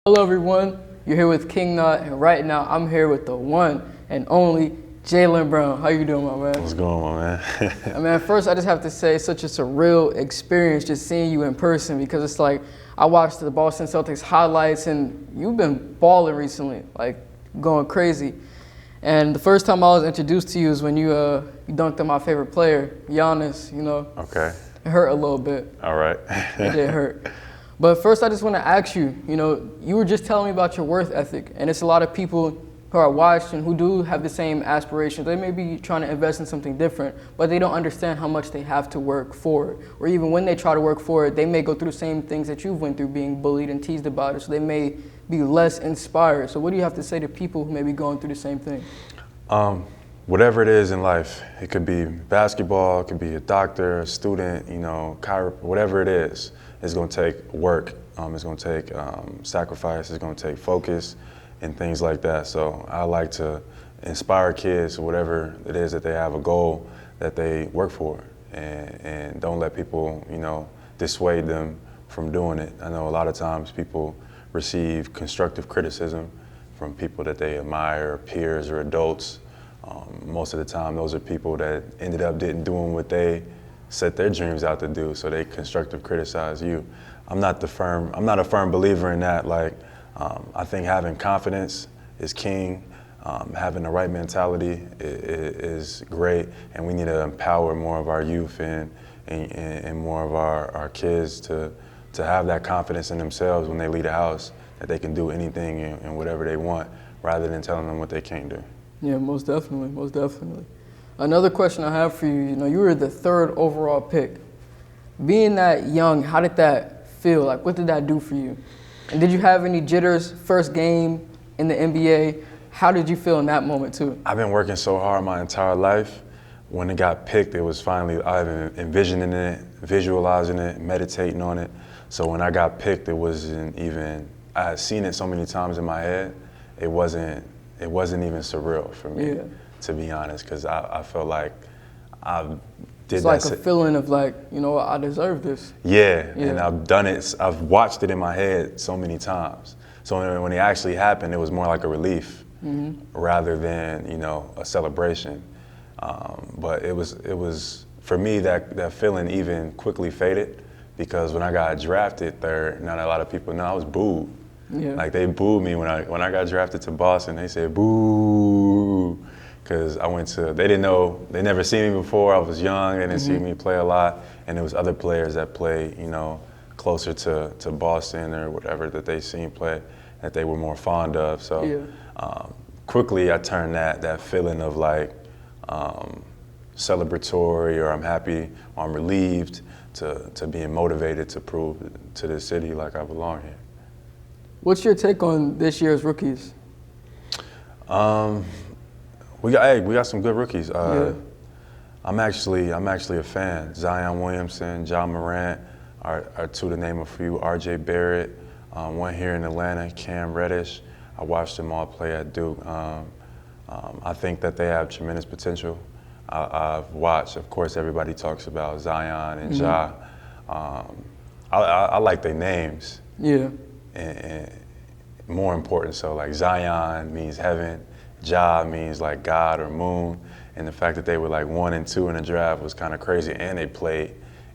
Hello everyone, you're here with King Nahh, and right now I'm here with the one and only Jaylen Brown. How you doing, my man? What's going on, man? I mean, first I just have to say it's such a surreal experience just seeing you in person, because it's like I watched the Boston Celtics highlights and you've been balling recently, like going crazy. And the first time I was introduced to you is when you dunked on my favorite player, Giannis, you know. Okay. It hurt a little bit. All right. It did hurt. But first, I just want to ask you, you were just telling me about your work ethic, and it's a lot of people who are watching who do have the same aspirations. They may be trying to invest in something different, but they don't understand how much they have to work for it. Or even when they try to work for it, they may go through the same things that you've went through, being bullied and teased about it, so they may be less inspired. So what do you have to say to people who may be going through the same thing? Whatever it is in life, it could be basketball, it could be a doctor, a student, whatever it is, it's going to take work, it's going to take sacrifice, it's going to take focus and things like that. So I like to inspire kids, whatever it is that they have a goal that they work for, and don't let people, dissuade them from doing it. I know a lot of times people receive constructive criticism from people that they admire, peers or adults. Most of the time, those are people that ended up doing what they set their dreams out to do, so they constructive criticize you. I'm not a firm believer in that. I think having confidence is king. Having the right mentality is great, and we need to empower more of our youth and more of our kids to have that confidence in themselves when they leave the house, that they can do anything and whatever they want, rather than telling them what they can't do. Yeah, most definitely, most definitely. Another question I have for you, you were the 3rd overall pick. Being that young, how did that feel? Like, what did that do for you? And did you have any jitters first game in the NBA? How did you feel in that moment too? I've been working so hard my entire life. When it got picked, it was finally, I've been envisioning it, visualizing it, meditating on it. So when I got picked, it wasn't even, I had seen it so many times in my head, it wasn't even surreal for me, to be honest, because I felt like I did that. It's like a feeling of I deserve this. Yeah, and I've done it, I've watched it in my head so many times. So when it actually happened, it was more like a relief rather than, a celebration. But it was, for me, that feeling even quickly faded, because when I got drafted there, not a lot of people know, I was booed. Yeah. Like, they booed me when I got drafted to Boston. They said boo, because they didn't know, they never seen me before. I was young, they didn't see me play a lot, and there was other players that played, closer to Boston or whatever that they seen play that they were more fond of. So quickly I turned that feeling of celebratory, or I'm happy, or I'm relieved, to being motivated to prove to the city like I belong here. What's your take on this year's rookies? We got some good rookies. I'm actually a fan. Zion Williamson, John Morant are two to name a few. R.J. Barrett, one here in Atlanta, Cam Reddish. I watched them all play at Duke. I think that they have tremendous potential. I've watched, of course, everybody talks about Zion and Ja. I like their names. Yeah. And more important, so Zion means heaven, Ja means God or moon, and the fact that they were 1 and 2 in the draft was kind of crazy, and they played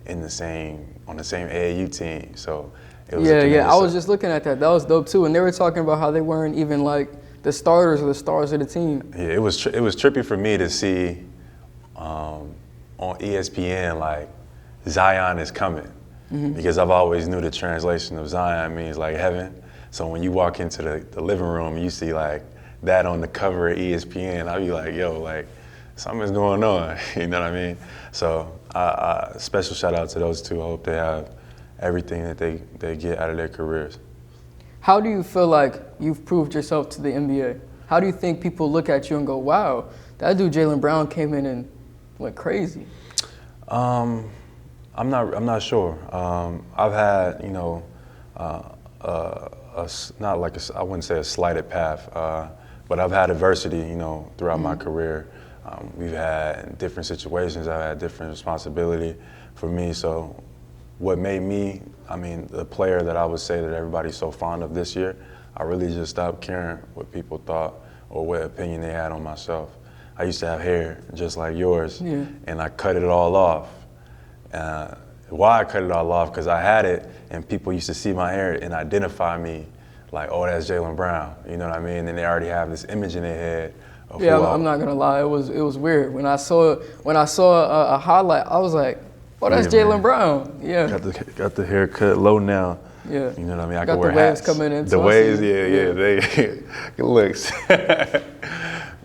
on the same AAU team, so it was I was just looking at that. That was dope too, and they were talking about how they weren't even the starters or the stars of the team. Yeah, it was trippy for me to see on ESPN Zion is coming. Because I've always knew the translation of Zion means heaven. So when you walk into the living room, you see that on the cover of ESPN, I'll be yo, something's going on, you know what I mean? So special shout out to those two. I hope they have everything that they get out of their careers. How do you feel like you've proved yourself to the NBA? How do you think people look at you and go, wow, that dude Jaylen Brown came in and went crazy? I'm not sure. I've had, I wouldn't say a slighted path, but I've had adversity, throughout my career. We've had different situations. I've had different responsibility for me. So what made me, the player that I would say that everybody's so fond of this year, I really just stopped caring what people thought or what opinion they had on myself. I used to have hair just like yours, and I cut it all off. Why I cut it all off? Because I had it, and people used to see my hair and identify me like, oh, that's Jaylen Brown. You know what I mean? And they already have this image in their head. Yeah, I'm not gonna lie. It was weird when I saw a highlight. I was like, oh, that's Jaylen Brown. Yeah. Got the hair cut low now. Yeah. You know what I mean? I got can wear the waves hats. coming in. The waves, yeah. They it looks.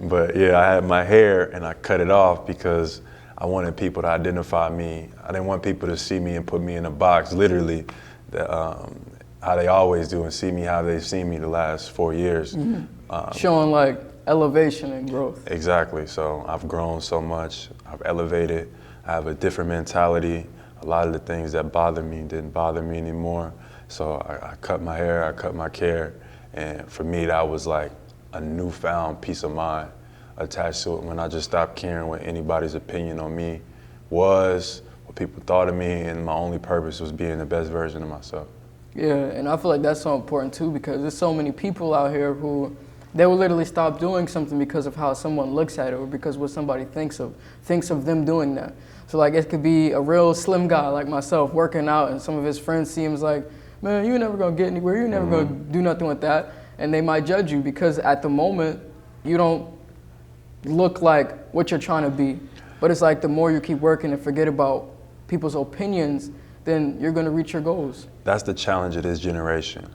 But yeah, I had my hair and I cut it off because I wanted people to identify me. I didn't want people to see me and put me in a box, literally, how they always do, and see me how they've seen me the last 4 years. Showing like elevation and growth. Exactly. So I've grown so much. I've elevated. I have a different mentality. A lot of the things that bothered me didn't bother me anymore. So I cut my hair, I cut my care, and for me that was like a newfound peace of mind attached to it when I just stopped caring what anybody's opinion on me was, what people thought of me, and my only purpose was being the best version of myself. Yeah, and I feel like that's so important too, because there's so many people out here who they will literally stop doing something because of how someone looks at it or because what somebody thinks of them doing that. So like it could be a real slim guy like myself working out and some of his friends see him as like, man, you're never gonna get anywhere, you're never gonna do nothing with that. And they might judge you because at the moment you don't look like what you're trying to be. But it's like the more you keep working and forget about people's opinions, then you're gonna reach your goals. That's the challenge of this generation.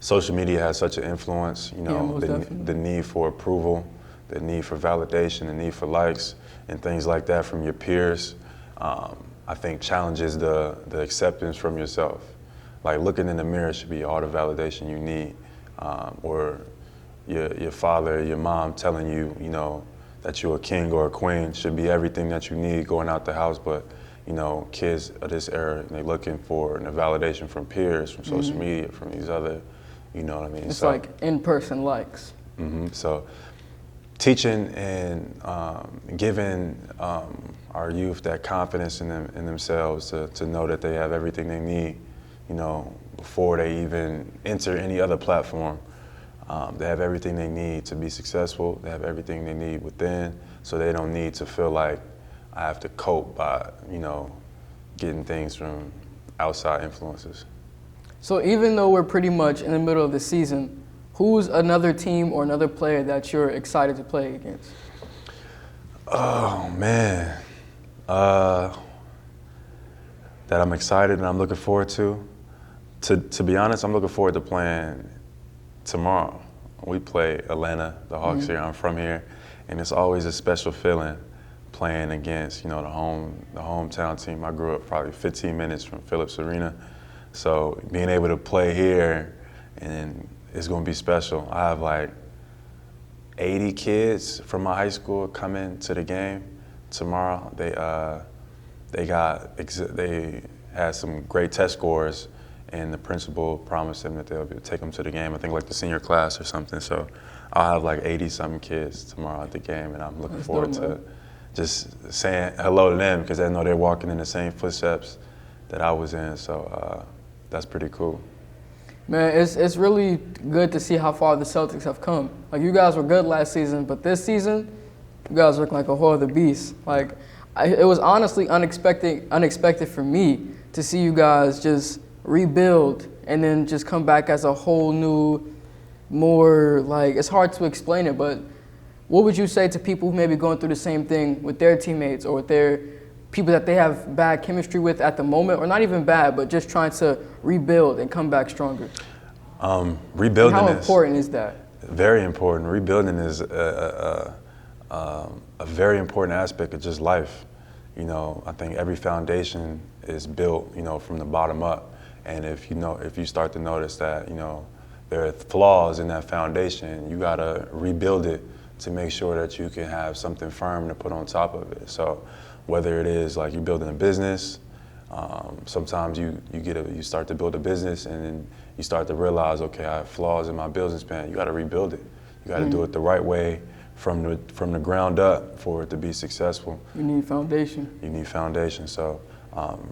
Social media has such an influence, you know, the need for approval, the need for validation, the need for likes and things like that from your peers. I think challenges the acceptance from yourself. Like looking in the mirror should be all the validation you need, or your father, your mom telling you, you know, that you're a king or a queen should be everything that you need going out the house. But you know, kids of this era, they're looking for the validation from peers, from social media, from these other, you know what I mean? It's so, like in-person likes. So teaching and giving our youth that confidence in themselves to know that they have everything they need, you know, before they even enter any other platform. They have everything they need to be successful. They have everything they need within, so they don't need to feel like I have to cope by, you know, getting things from outside influences. So even though we're pretty much in the middle of the season, who's another team or another player that you're excited to play against? Oh, man. That I'm excited and I'm looking forward to. To be honest, I'm looking forward to playing tomorrow. We play Atlanta, the Hawks here. I'm from here, and it's always a special feeling playing against, you know, the hometown team. I grew up probably 15 minutes from Phillips Arena, so being able to play here, and it's going to be special. I have like 80 kids from my high school coming to the game tomorrow. They had some great test scores, and the principal promised them that they'll take them to the game. I think like the senior class or something. So I'll have like 80-something kids tomorrow at the game, and I'm looking forward to just saying hello to them because I know they're walking in the same footsteps that I was in. So that's pretty cool. Man, it's really good to see how far the Celtics have come. Like, you guys were good last season, but this season, you guys look like a whole other beast. Like, it was honestly unexpected for me to see you guys just rebuild and then just come back as a whole new, more, like, it's hard to explain it, but what would you say to people who may be going through the same thing with their teammates or with their people that they have bad chemistry with at the moment, or not even bad, but just trying to rebuild and come back stronger? Rebuilding and how important is that? Very important. Rebuilding is a very important aspect of just life. You know, I think every foundation is built, you know, from the bottom up. And if you start to notice that, you know, there are flaws in that foundation, you gotta rebuild it to make sure that you can have something firm to put on top of it. So whether it is like you're building a business, sometimes you start to build a business and then you start to realize, okay, I have flaws in my business plan. You got to rebuild it. You got to do it the right way from the ground up for it to be successful. You need foundation. You need foundation. So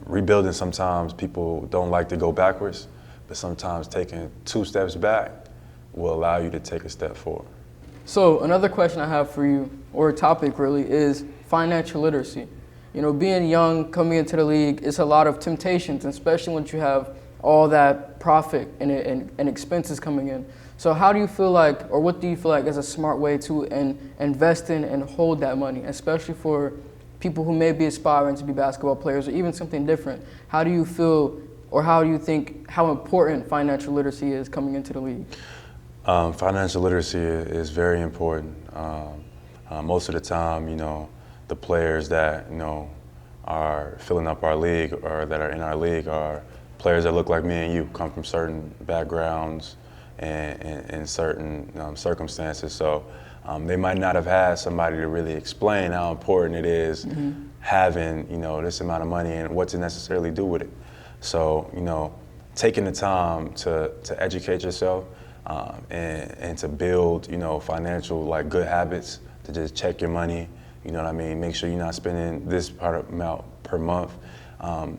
rebuilding, sometimes people don't like to go backwards, but sometimes taking 2 steps back will allow you to take a step forward. So another question I have for you, or a topic really, is financial literacy. You know, being young, coming into the league, it's a lot of temptations, especially once you have all that profit and expenses coming in. So how do you feel like, or what do you feel like is a smart way to invest in and hold that money, especially for people who may be aspiring to be basketball players or even something different? How do you feel, or how do you think, how important financial literacy is coming into the league? Financial literacy is very important. Most of the time, you know, the players that, you know, are filling up our league or that are in our league are players that look like me and you, come from certain backgrounds and certain circumstances. So they might not have had somebody to really explain how important it is having, you know, this amount of money and what to necessarily do with it. So, you know, taking the time to educate yourself and to build, you know, financial, like, good habits, to just check your money, you know what I mean? Make sure you're not spending this amount per month.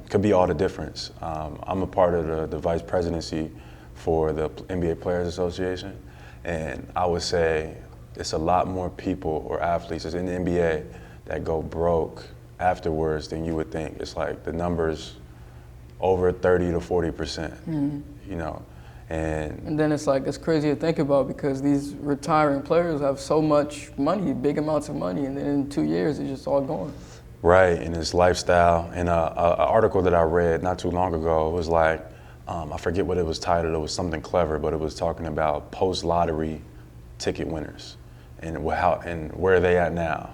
Could be all the difference. I'm a part of the vice presidency for the NBA Players Association, and I would say it's a lot more people or athletes in the NBA that go broke afterwards than you would think. It's like the numbers over 30 to 40%, you know. And then it's like, it's crazy to think about because these retiring players have so much money, big amounts of money, and then in 2 years it's just all gone. Right, and his lifestyle. And an article that I read not too long ago was like, I forget what it was titled, it was something clever, but it was talking about post-lottery ticket winners and where are they at now.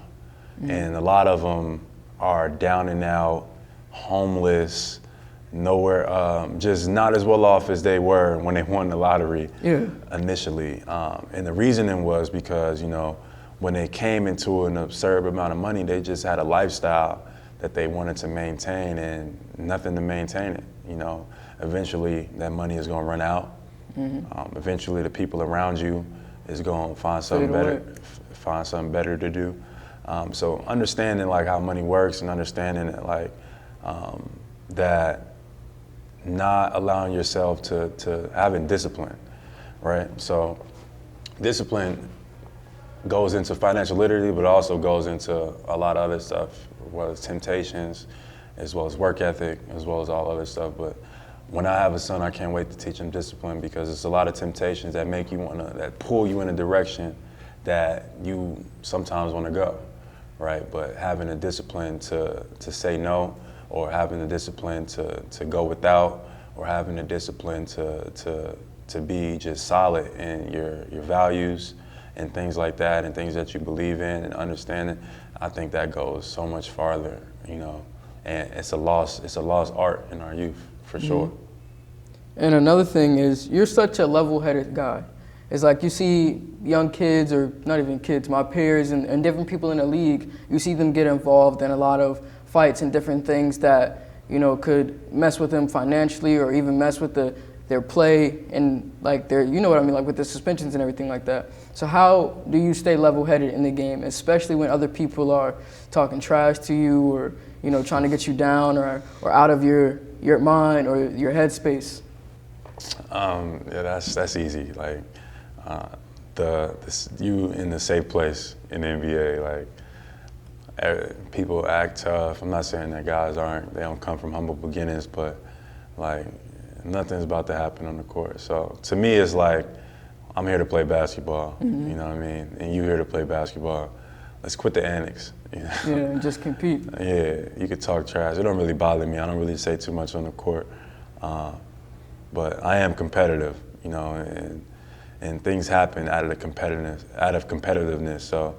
And a lot of them are down and out, homeless, nowhere, just not as well off as they were when they won the lottery initially. And the reasoning was because, you know, when they came into an absurd amount of money, they just had a lifestyle that they wanted to maintain and nothing to maintain it, you know. Eventually, that money is gonna run out. Eventually, the people around you is gonna find something better to do. So understanding, like, how money works and understanding that, like, that not allowing yourself to having discipline, right? So discipline goes into financial literacy, but also goes into a lot of other stuff, whether it's temptations, as well as work ethic, as well as all other stuff. But when I have a son, I can't wait to teach him discipline because it's a lot of temptations that make you that pull you in a direction that you sometimes want to go, right? But having a discipline to say no, or having the discipline to go without, or having the discipline to be just solid in your values and things like that, and things that you believe in and understanding, I think that goes so much farther, you know. And it's a lost art in our youth, for sure. And another thing is, you're such a level-headed guy. It's like you see young kids, or not even kids, my peers and different people in the league, you see them get involved in a lot of fights and different things that, you know, could mess with them financially or even mess with their play and, like, their, you know what I mean, like with the suspensions and everything like that. So how do you stay level-headed in the game, especially when other people are talking trash to you or, you know, trying to get you down or out of your mind or your headspace? Yeah, that's easy. Like, you in the safe place in the NBA, like, people act tough. I'm not saying that guys they don't come from humble beginnings, but, like, nothing's about to happen on the court. So to me, it's like, I'm here to play basketball, you know what I mean? And you here to play basketball. Let's quit the antics. You know? Yeah, and just compete. Yeah, you could talk trash. It don't really bother me. I don't really say too much on the court. But I am competitive, you know, and things happen out of competitiveness. So,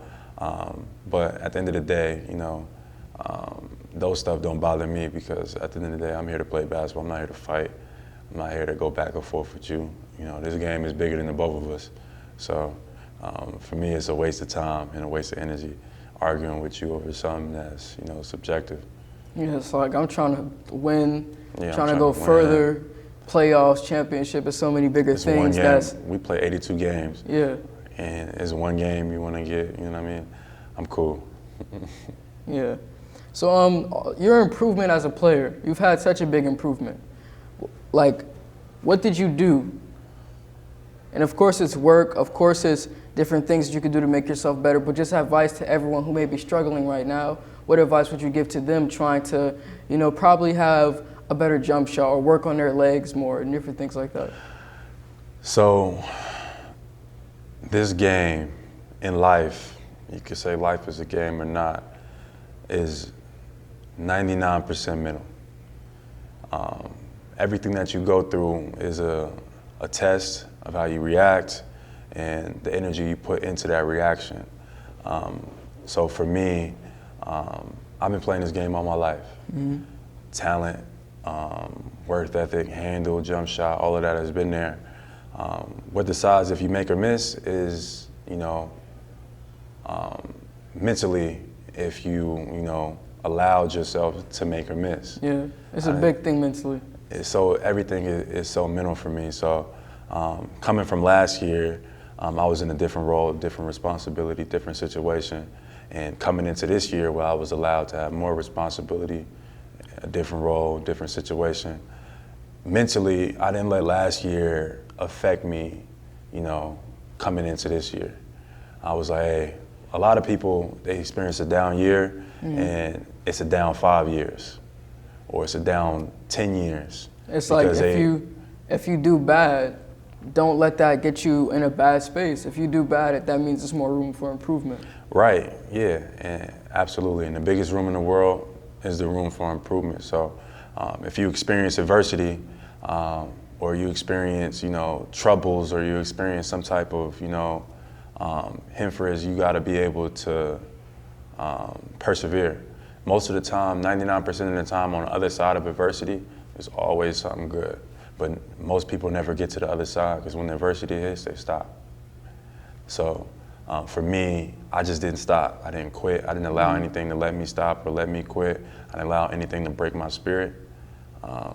but at the end of the day, you know, those stuff don't bother me because at the end of the day, I'm here to play basketball. I'm not here to fight. I'm not here to go back and forth with you. You know, this game is bigger than the both of us. So for me, it's a waste of time and a waste of energy arguing with you over something that's, you know, subjective. Yeah, it's like I'm trying to win, Yeah, trying to go further, playoffs, championship, and so many bigger it's things. One game. We play 82 games. Yeah. And it's one game you want to get, you know what I mean? I'm cool. Yeah. So your improvement as a player, you've had such a big improvement. Like, what did you do? And of course it's work, of course it's different things that you could do to make yourself better, but just advice to everyone who may be struggling right now. What advice would you give to them trying to, probably have a better jump shot or work on their legs more and different things like that? So this game in life, you could say life is a game or not, is 99% mental. Everything that you go through is a test of how you react and the energy you put into that reaction. So for me, I've been playing this game all my life. Mm-hmm. Talent, work ethic, handle, jump shot, all of that has been there. What decides if you make or miss is, mentally, if you, allowed yourself to make or miss. Yeah, it's a big thing mentally. So everything is so mental for me. So coming from last year, I was in a different role, different responsibility, different situation. And coming into this year where I was allowed to have more responsibility, a different role, different situation. Mentally, I didn't let last year affect me, coming into this year. I was like, hey, a lot of people, they experience a down year and it's a down 5 years or it's a down 10 years. It's like if you do bad, don't let that get you in a bad space. If you do bad, that means there's more room for improvement. Right, yeah, and absolutely. And the biggest room in the world is the room for improvement. So if you experience adversity or you experience, troubles or you experience some type of, hindrance, you got to be able to persevere. Most of the time, 99% of the time on the other side of adversity, there's always something good. But most people never get to the other side because when the adversity hits, they stop. So for me, I just didn't stop. I didn't quit. I didn't allow anything to let me stop or let me quit. I didn't allow anything to break my spirit. I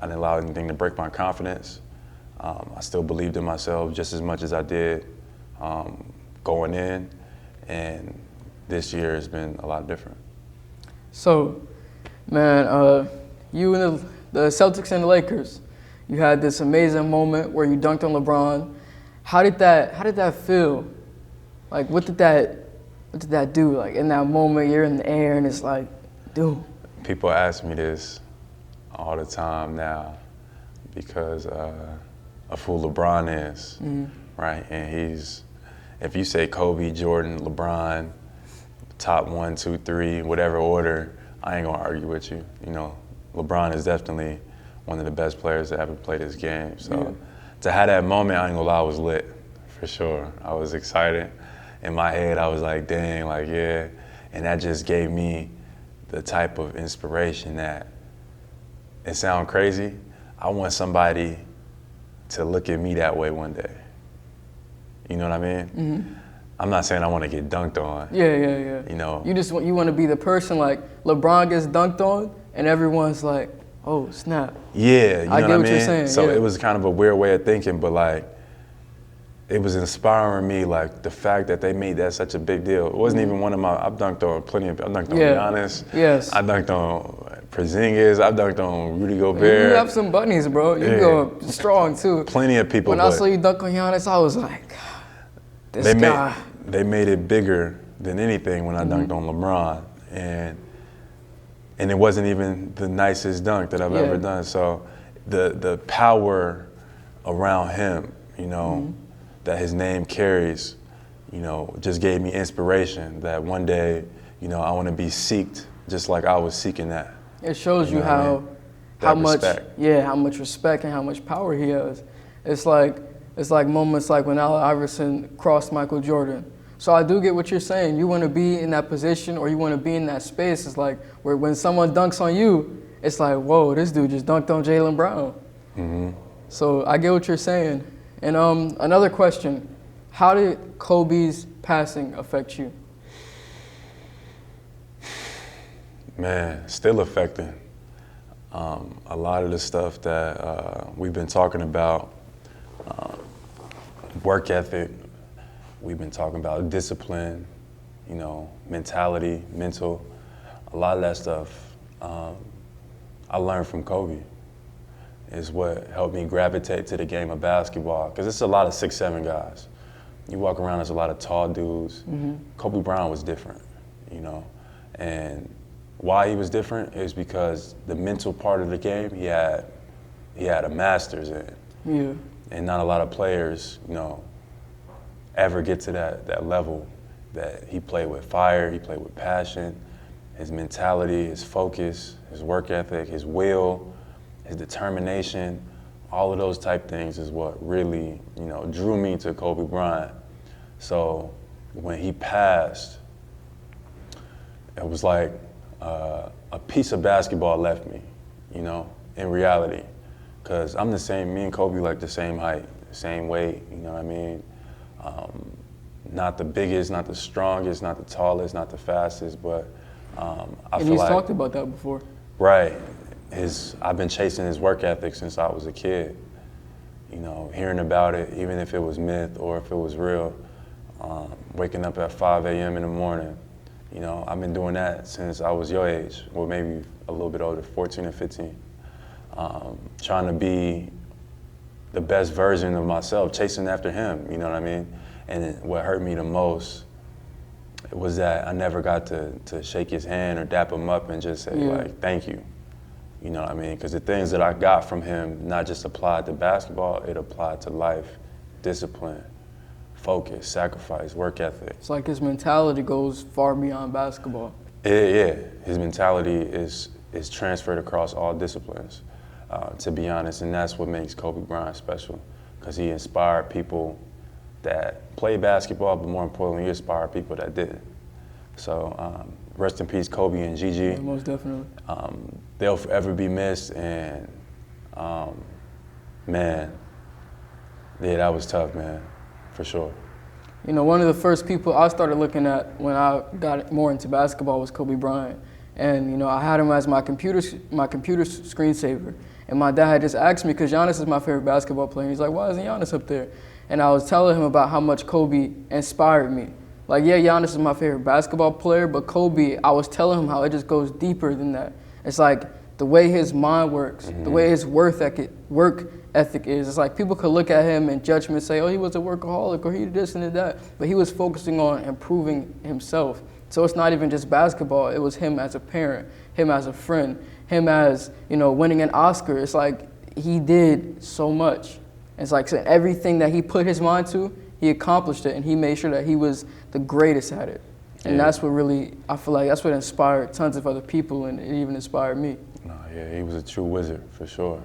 didn't allow anything to break my confidence. I still believed in myself just as much as I did going in. And this year has been a lot different. So, man, you and the Celtics and the Lakers, you had this amazing moment where you dunked on LeBron. How did that feel? Like, what did that do? Like, in that moment, you're in the air and it's like, dude. People ask me this all the time now because of who LeBron is, right? And if you say Kobe, Jordan, LeBron, top 1, 2, 3, whatever order, I ain't gonna argue with you. LeBron is definitely one of the best players that ever played this game. So to have that moment, I ain't gonna lie, I was lit, for sure. I was excited. In my head, I was like, dang, like, yeah. And that just gave me the type of inspiration that, it sounds crazy, I want somebody to look at me that way one day. You know what I mean? Mm-hmm. I'm not saying I want to get dunked on. Yeah. You want to be the person like LeBron gets dunked on and everyone's like, oh, snap. Yeah, I get what you're saying. So it was kind of a weird way of thinking, but like, it was inspiring me, like the fact that they made that such a big deal. It wasn't even one of my, I've dunked on plenty of, I dunked on Giannis. Yes. I dunked on Porzingis. I dunked on Rudy Gobert. You have some bunnies, bro. You go strong too. Plenty of people. When I saw you dunk on Giannis, I was like, this guy. They made it bigger than anything when I dunked on LeBron. And it wasn't even the nicest dunk that I've ever done. So the power around him, that his name carries, just gave me inspiration that one day, I want to be seeked just like I was seeking that. It shows you how much respect and how much power he has. It's like moments like when Allen Iverson crossed Michael Jordan. So I do get what you're saying. You want to be in that position or you want to be in that space. It's like where when someone dunks on you, it's like, whoa, this dude just dunked on Jaylen Brown. Mm-hmm. So I get what you're saying. And another question, how did Kobe's passing affect you? Man, still affecting. A lot of the stuff that we've been talking about, work ethic, we've been talking about discipline, mentality, mental, a lot of that stuff I learned from Kobe. is what helped me gravitate to the game of basketball, because it's a lot of 6'7" guys. You walk around, there's a lot of tall dudes. Kobe Brown was different, you know, and why he was different is because the mental part of the game he had a master's in. Yeah. And not a lot of players, you know, ever get to that level that he played with fire, he played with passion, his mentality, his focus, his work ethic, his will, his determination, all of those type things is what really, you know, drew me to Kobe Bryant. So when he passed, it was like a piece of basketball left me, you know, in reality. Because I'm the same, me and Kobe like the same height, same weight, you know what I mean? Not the biggest, not the strongest, not the tallest, not the fastest, but I and feel he's like, talked about that before. Right. I've been chasing his work ethic since I was a kid. You know, hearing about it, even if it was myth or if it was real, waking up at 5 a.m. in the morning, you know, I've been doing that since I was your age, or maybe a little bit older, 14 or 15. Trying to be the best version of myself, chasing after him, you know what I mean? And what hurt me the most was that I never got to shake his hand or dap him up and just say, like, thank you. You know what I mean? Because the things that I got from him not just applied to basketball, it applied to life, discipline, focus, sacrifice, work ethic. It's like his mentality goes far beyond basketball. Yeah. His mentality is transferred across all disciplines, to be honest, and that's what makes Kobe Bryant special, because he inspired people that play basketball, but more importantly, he inspired people that didn't. So rest in peace, Kobe and Gigi. Yeah, most definitely. They'll forever be missed, and man, yeah, that was tough, man, for sure. You know, one of the first people I started looking at when I got more into basketball was Kobe Bryant. And, you know, I had him as my computer screensaver. And my dad had just asked me, because Giannis is my favorite basketball player. He's like, why isn't Giannis up there? And I was telling him about how much Kobe inspired me. Like, yeah, Giannis is my favorite basketball player, but Kobe, I was telling him how it just goes deeper than that. It's like the way his mind works, the way his work ethic is. It's like people could look at him and judge him and say, oh, he was a workaholic, or he did this and did that. But he was focusing on improving himself. So it's not even just basketball. It was him as a parent, him as a friend, him as, you know, winning an Oscar. It's like he did so much. It's like everything that he put his mind to, he accomplished it, and he made sure that he was the greatest at it. And that's what really, I feel like that's what inspired tons of other people, and it even inspired me. No, yeah, he was a true wizard, for sure.